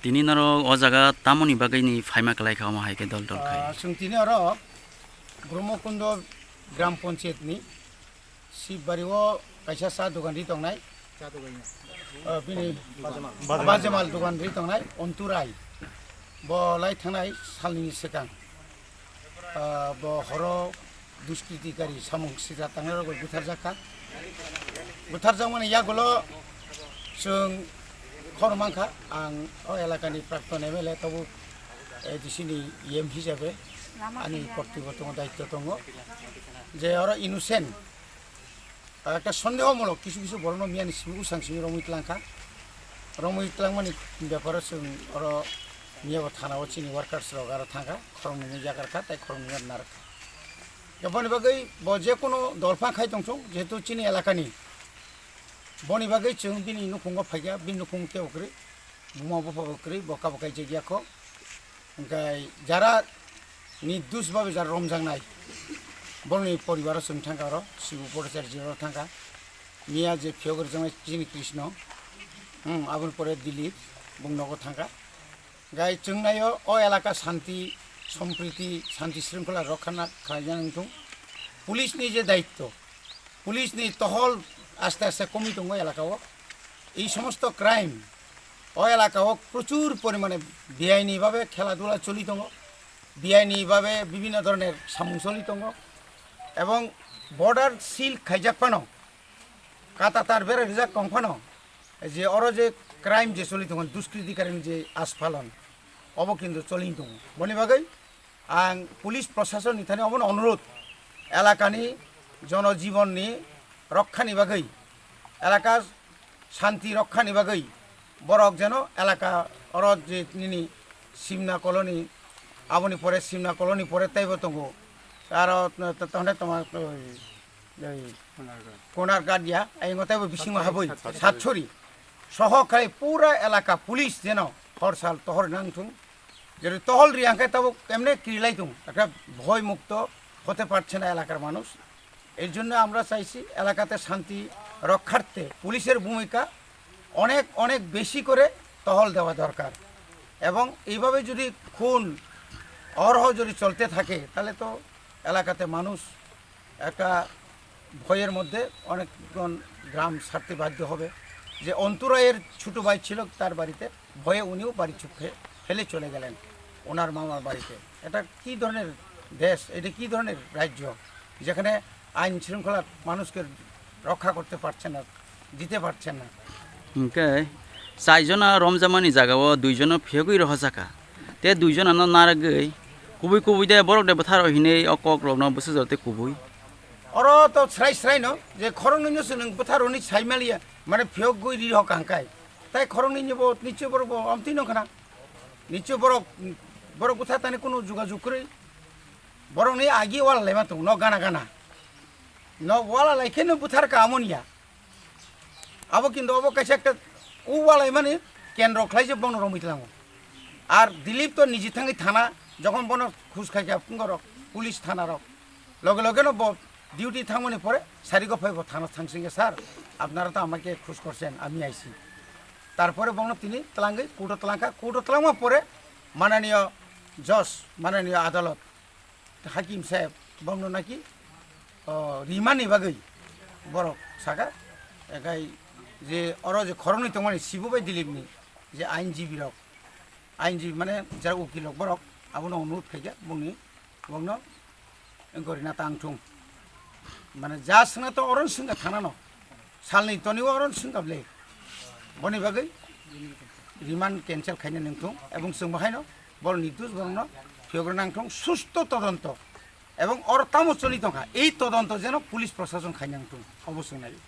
তিনি নর ও জায়গা তামনি বাগাইনি ফাইমা কালাই খাওয়া হাইকে দল দল খাই जोंथिनि आरो ब्रह्मकुंड ग्राम पन्चायतनि शिबबारियाव कायसा सा दखानरि दंनाय बिनि बाजेमाल दखानरि दंनाय अन्तुराय बलाय थांनाय सालनि सिगां ब हर दुष्कृतिकारि सामुं सिजा थांनाय रग बुथारजा माने यागल' जों खरमांखा आं एलाकानि प्राक्तन एमएलए तबु दिसिनि एम हिसाबै आंनि कर्तव्य दङ दायित्व दङ जे आरो इनोसेन्ट একটা সন্দেহমূলক কিছু কিছু বর্ণ মিয়ানি সিবু সাংসিমি রমিতলাং মানে ব্যাপারে जों আরো মিয়াবো থানাও চিনি ওয়ার্কার্স রগ আরো থাকা খরংনি জায়গারখা তাই খরংনি নারখা বনি বাগै যে কোনো দলফা খাই দंसं যেহেতু চিনি এলাকানি বনি বাगै जों बिनि नखंगा फायगा बिनि नखं केवक्रि बुमा बफाबक्रि बका बकाय जायगाखौ ओमफ्राय যারা নির্দোষভাবে যারা রমজাंनाय বনি পরিবার जों थांगा र शिबु परेसार जिरो थांगा मिया जे फियोगर जों चिनि कृष्ण आबुन परे दिलीप बुंनगो थांगा गाय जोंनायो अ एलाका शांति सम्प्रीति शांति शृंखला रक्षा खालामनांगौ पुलिसनि जे दायित्व पुलिसनि टहल आस्ते आस्ते कमी दङ एलाकायाव এই সমস্ত ক্রাইম ও এলাকাও প্রচুর পরিমাণে বেআইনিভাবে খেলাধুলা চলি দङ বেআইনিভাবে বিভিন্ন ধরনের সামুং চলি দङ এবং বর্ডার সিল খাইজাকপানো কাতাতার বেড়ে রেজাক কংফানো যে অর যে ক্রাইম যে চলি দङ দুষ্কৃতিকারীর যে আস্ফালন অব কিন্তু চলি দङ বনি বাगै आं पुलिस प्रशासन इथानि अबन अनुरोध एलाकानि जनजीवननि रक्षानि बागै एलाका शांति रक्षानि बागै बरक जेन एलाका अर जे निनि सिमना कलोनी आबनि परे सिमना कलोनी परे ताइबो दङ आरो तहने तमा कोनार गाडिया आइंगताइबो बिसिंग हाबै सातछरी सहकाय पुरा एलाका पुलिस जेन हर साल तहर नांथुं যদি টহল রিয়াঙ্কায় তবে এমনি ক্রিলাই দম একটা ভয়মুক্ত হতে পারছে না এলাকার মানুষ এর জন্য আমরা চাইছি এলাকাতে শান্তি রক্ষার্থে পুলিশের ভূমিকা অনেক অনেক বেশি করে টহল দেওয়া দরকার এবং এইভাবে যদি খুন অহরহ যদি চলতে থাকে তাহলে তো এলাকাতে মানুষ একটা ভয়ের মধ্যে অনেকজন গ্রাম ছাড়তে বাধ্য হবে যে অন্তরায়ের ছোটো ভাই ছিল তার বাড়িতে ভয়ে উনিও বাড়ি চুপে ফেলে চলে গেলেন ওনার মামার বাড়িতে এটা কি ধরনের দেশ এটা কি ধরনের রাজ্য যেখানে আইন শৃঙ্খলা মানুষকে রক্ষা করতে পারছে না দিতে পারছে না ওকে চারজনা রমজামানি জায়গাও দুইজনা ফিয়গই রহ জাকা তে দুইজনা নারাগৈ কুবুই কুবুই দে বরক দে বথার হিনে অকক রগন বসে জতে কুবুই অর তো স্রাই স্রাই ন যে খরং নিনসে নং বথার উনি সাইমালিয়া মানে ফিয়গই রি হক আংকাই তাই খরং নিনব নিচে বড় আমতি নখানা নিচে বড় বড় কথা তানে কোনো যোগাযোগ করে বরং নেই আগে ওয়ালা লাইমা তো ন গানা গানা ন ওয়ালা লাইখেনো বুথার কামনিয়া আবো কিন্তু অব কাছে একটা ও ওয়ালাই মানে কেন্দ্র খাইছে বন রমিতলাম আর দিলীপ তো নিজে থাঙ্গি থানা যখন বন খুশ খাইছে পুঙ্গর পুলিশ থানার লগে লগে ন ডিউটি থামনি পরে সারিগো ফাইব থানা থাংসিঙ্গে স্যার আপনারা তো আমাকে খুশ করছেন আমি আইছি তারপরে বন তিনি তলাঙ্গি কোর্ট তলাঙ্গা পরে মাননীয় জজ মাননীয় আদালত হাকিম সাহেব বংন নাকি রিমানি বাगै বরক সাকা একাই যে অর যে খরংনি তমানি শিবুবাই দিলীপনি যে আইনজীবী মানে যারা উকিল বরক আবনো অনুরোধ খাইয়া বুংনি বংন গরিনা তাংথুং মানে যা সঙ্গে তো অরণ সঙ্গে থানানো সালনি তনিও অরণ সঙ্গাবলে বনি बागै রিমান্ড ক্যান্সেল খাইনে নাंथुं এবং जों बाहायनो বড় নির্দোষ বর্ণ ফিয়গ্র নাंथुं সুস্থ তদন্ত এবং অর তামো চলি দंखा এই তদন্ত যেন পুলিশ প্রশাসন খাই নাंथुं অবশ্যই নাই।